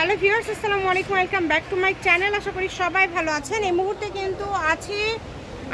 Hello viewers, আসসালামু আলাইকুম, welcome back to my channel. আশা করি সবাই ভালো আছেন। এই মুহূর্তে কিন্তু আছি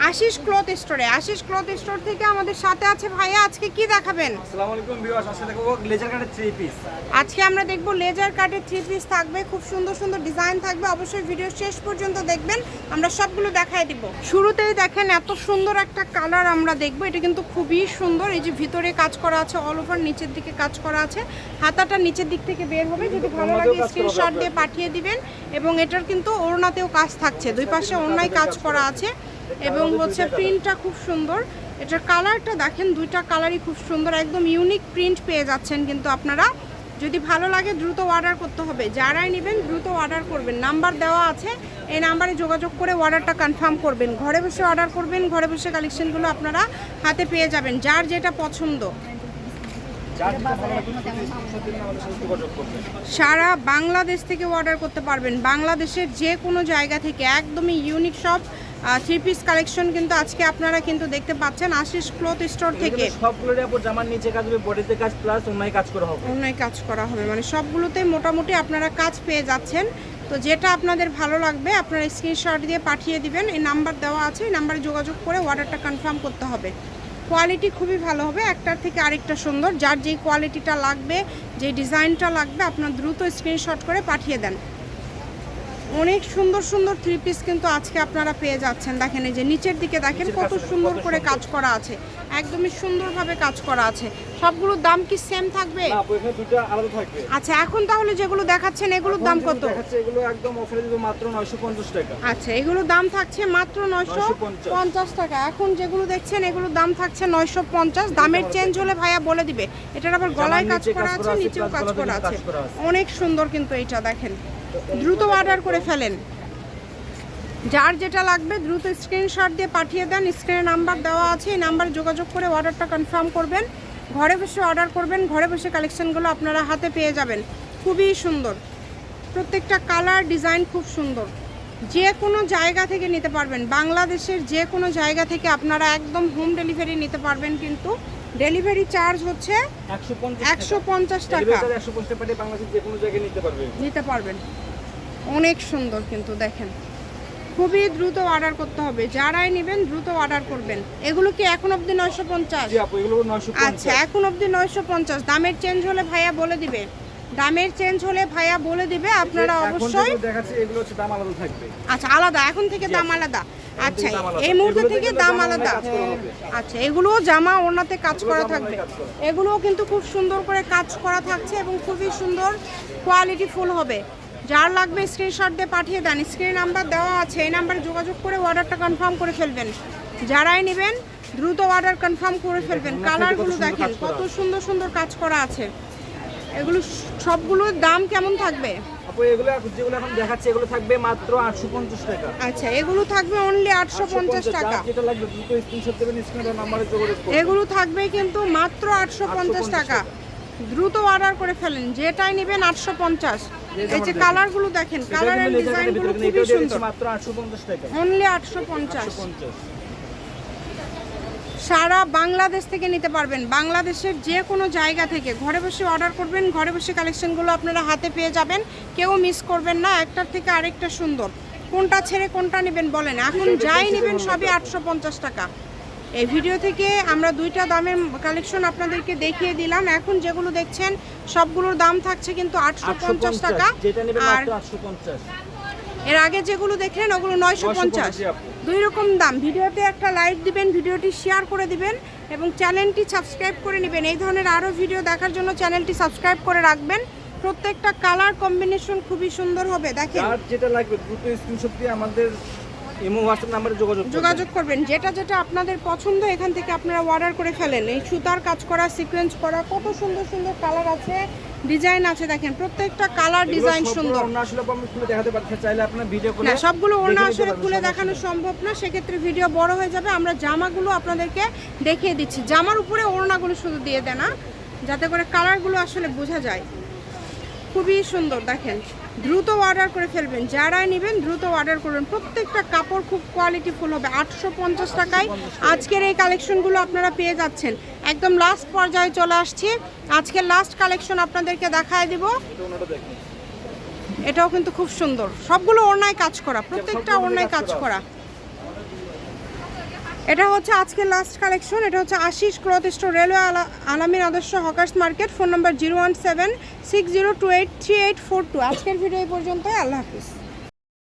আশিস ক্লথ স্টোরে। আশিস ক্লথ স্টোর থেকে আমাদের সাথে আছে ভাইয়া। আজকে কি দেখাবেন? আসসালামু আলাইকুম ভিউয়ার্স, আজকে দেখবো লেজার কাটের 3 পিস। আজকে আমরা দেখব লেজার কাটের 3 পিস থাকবে, খুব সুন্দর সুন্দর ডিজাইন থাকবে। অবশ্যই ভিডিও শেষ পর্যন্ত দেখবেন, আমরা সবগুলো দেখাই দিব। শুরুতেই দেখেন এত সুন্দর একটা কালার আমরা দেখব। এটা কিন্তু খুবই সুন্দর। এই যে ভিতরে কাজ করা আছে, অল ওভার নিচের দিকে কাজ করা আছে, হাতাটা নিচের দিক থেকে বের হবে। যদি ভালো লাগে স্ক্রিনশট দিয়ে পাঠিয়ে দিবেন। এবং এটার কিন্তু ওড়নাতেও কাজ থাকছে, দুই পাশে ওড়নায় কাজ করা আছে এবং হচ্ছে প্রিন্টটা খুব সুন্দর। এটার কালারটা দেখেন, দুইটা কালারই খুব সুন্দর, একদম ইউনিক প্রিন্ট পেয়ে যাচ্ছেন। কিন্তু আপনারা যদি ভালো লাগে দ্রুত অর্ডার করতে হবে। যারাই নেবেন দ্রুত অর্ডার করবেন। নাম্বার দেওয়া আছে, এই নাম্বারে যোগাযোগ করে অর্ডারটা কনফার্ম করবেন। ঘরে বসে অর্ডার করবেন, ঘরে বসে কালেকশনগুলো আপনারা হাতে পেয়ে যাবেন, যার যেটা পছন্দ। সারা বাংলাদেশ থেকে অর্ডার করতে পারবেন, বাংলাদেশের যে কোনো জায়গা থেকে। একদমই ইউনিক সব 3 পিস কালেকশন কিন্তু আজকে আপনারা কিন্তু দেখতে পাচ্ছেন আশিস ক্লথ স্টোর থেকে। সবগুলোরই আপু জামার নিচে কাজ হবে, বডিতে কাজ প্লাস অন্যায় কাজ করা হবে। অন্যায় কাজ করা হবে, মানে সবগুলোতেই মোটামুটি আপনারা কাজ পেয়ে যাচ্ছেন। তো যেটা আপনাদের ভালো লাগবে আপনারা স্ক্রিনশট দিয়ে পাঠিয়ে দিবেন। এই নাম্বার দেওয়া আছে, এই নাম্বারে যোগাযোগ করে অর্ডারটা কনফার্ম করতে হবে। কোয়ালিটি খুবই ভালো হবে, একটার থেকে আরেকটা সুন্দর। যার যেই কোয়ালিটিটা লাগবে, যে ডিজাইনটা লাগবে, আপনার দ্রুত স্ক্রিনশট করে পাঠিয়ে দেন। অনেক সুন্দর সুন্দর 3 পিস কিন্তু আজকে আপনারা পেয়ে যাচ্ছেন। দেখেন এই যে নিচের দিকে দেখেন কত সুন্দর করে কাজ করা আছে, একদমই সুন্দরভাবে কাজ করা আছে। সবগুলোর দাম কি সেম থাকবে? না, এখানে দুটো আলাদা থাকবে। আচ্ছা, এখন তাহলে যেগুলো দেখাচ্ছেন এগুলোর দাম কত? এগুলো একদম অফারে দিব মাত্র 950 টাকা। আচ্ছা, এগুলোর দাম থাকছে মাত্র 950 টাকা। এখন যেগুলো দেখছেন এগুলোর দাম থাকছে 950। দামের চেঞ্জ হলে ভাইয়া বলে দিবে। এটার আবার গলায় কাজ করা আছে, নিচেও কাজ করা আছে, অনেক সুন্দর। কিন্তু এইটা দেখেন, দ্রুত অর্ডার করে ফেলেন। যার যেটা লাগবে দ্রুত স্ক্রিনশট দিয়ে পাঠিয়ে দেন। স্ক্রিনে নাম্বার দেওয়া আছে, এই নাম্বারে যোগাযোগ করে অর্ডারটা কনফার্ম করবেন। ঘরে বসে অর্ডার করবেন, ঘরে বসে কালেকশনগুলো আপনারা হাতে পেয়ে যাবেন। খুবই সুন্দর, প্রত্যেকটা কালার ডিজাইন খুব সুন্দর। যে কোনো জায়গা থেকে নিতে পারবেন, বাংলাদেশের যে কোনো জায়গা থেকে আপনারা একদম হোম ডেলিভারি নিতে পারবেন। কিন্তু ডেলিভারি চার্জ হচ্ছে 150 টাকা। বাংলাদেশের যে কোনো জায়গায় নিতে পারবেন। অনেক সুন্দর কিন্তু দেখেন, খুবই দ্রুত অর্ডার করতে হবে। যারাই নেবেন দ্রুত অর্ডার করবেন। এগুলো কি এখন অবধি 950? জি আপু, এগুলো 950। আচ্ছা, এখন অবধি 950। দামের চেঞ্জ হলে ভাইয়া বলে দিবে, দামের চেঞ্জ হলে ভাইয়া বলে দিবে। আপনারা অবশ্যই দেখাচ্ছি, এগুলো হচ্ছে দাম আলাদা থাকবে। আচ্ছা, আলাদা, এখন থেকে দাম আলাদা। আচ্ছা, এই মুহূর্তে থেকে দাম আলাদা। আচ্ছা, এগুলো জামা ওড়নাতে কাজ করা থাকবে। এগুলোও কিন্তু খুব সুন্দর করে কাজ করা থাকছে এবং খুবই সুন্দর কোয়ালিটি ফুল হবে। যার লাগবে স্ক্রিনশট দিয়ে পাঠিয়ে দেন। স্ক্রিন নাম্বার দেওয়া আছে, এই নাম্বারে যোগাযোগ করে অর্ডারটা কনফার্ম করে ফেলবেন। যারাই নেবেন দ্রুত অর্ডার কনফার্ম করে ফেলবেন। কালারগুলো দেখেন কত সুন্দর সুন্দর কাজ করা আছে। এগুলো সবগুলোর দাম কেমন থাকবে? আপু এগুলো যেগুলো এখন দেখাচ্ছি এগুলো থাকবে মাত্র 850 টাকা। আচ্ছা, এগুলো থাকবে অনলি 850 টাকা। যেটা লাগবে দ্রুত স্ক্রিনশট দেবেন, স্ক্রিনের নাম্বারে যোগাযোগ করুন। এগুলো থাকবে কিন্তু মাত্র 850 টাকা। দ্রুত অর্ডার করে ফেলেন, যেটাই নেবেন 850। এই যে কালারগুলো দেখেন, কালার এন্ড ডিজাইনগুলো খুবই সুন্দর। মাত্র 850 টাকা, অনলি 850। সারা বাংলাদেশ থেকে নিতে পারবেন, বাংলাদেশের যে কোনো জায়গা থেকে। ঘরে বসে অর্ডার করবেন, ঘরে বসে কালেকশনগুলো আপনারা হাতে পেয়ে যাবেন। কেউ মিস করবেন না, একটার থেকে আরেকটা সুন্দর। কোনটা ছেড়ে কোনটা নেবেন বলেন? এখন যাই নেবেন সবই 850 টাকা। এই ভিডিও থেকে আমরা দুইটা দামের কালেকশন আপনাদেরকে দেখিয়ে দিলাম। এখন যেগুলো দেখছেন সবগুলোর দাম থাকছে কিন্তু 850 টাকা। আর এর আগে যেগুলো দেখলেন ওগুলো 950। দুই রকম দাম। ভিডিওতে একটা লাইক দিবেন, ভিডিওটি শেয়ার করে দিবেন এবং চ্যানেলটি সাবস্ক্রাইব করে নেবেন। এই ধরনের আরও ভিডিও দেখার জন্য চ্যানেলটি সাবস্ক্রাইব করে রাখবেন। প্রত্যেকটা কালার কম্বিনেশন খুবই সুন্দর হবে। দেখেন, যেটা লাগবে দ্রুত স্ক্রিনশট দিয়ে আমাদের ইমো হোয়াটসঅ্যাপ নম্বরে যোগাযোগ করবেন। যেটা যেটা আপনাদের পছন্দ এখান থেকে আপনারা অর্ডার করে ফেলেন। এই সুতার কাজ করা, সিকোয়েন্স করা, কত সুন্দর সুন্দর কালার আছে, ডিজাইন আছে। দেখেন প্রত্যেকটা কালার ডিজাইন সুন্দর। আসলে আমি খুলে দেখাতে পারছি, চাইলে আপনারা ভিডিও করে না, সবগুলো ওড়না আসলে খুলে দেখানো সম্ভব না, সেক্ষেত্রে ভিডিও বড় হয়ে যাবে। আমরা জামাগুলো আপনাদেরকে দেখিয়ে দিচ্ছি। জামার উপরে ওড়নাগুলো শুধু দিয়ে দেন না, যাতে করে কালারগুলো আসলে বোঝা যায়। খুবই সুন্দর দেখেন। দ্রুত অর্ডার করে ফেলবেন, যারাই নেবেন দ্রুত অর্ডার করবেন। প্রত্যেকটা কাপড় খুব কোয়ালিটিফুল হবে। 850 টাকায় আজকের এই কালেকশনগুলো আপনারা পেয়ে যাচ্ছেন। একদম লাস্ট পর্যায়ে চলে আসছি, আজকের লাস্ট কালেকশন আপনাদেরকে দেখায় দিব। এটাও কিন্তু খুব সুন্দর, সবগুলো ওড়নায় কাজ করা, প্রত্যেকটা ওড়নায় কাজ করা। এটা হচ্ছে আজকের লাস্ট কালেকশন। এটা হচ্ছে আশিস ক্লথ স্টোর, রেলওয়ে আলামিন আদর্শ হকার্স মার্কেট। Phone number 01760283842। আজকের ভিডিও এই পর্যন্তই। আল্লাহ হাফিজ।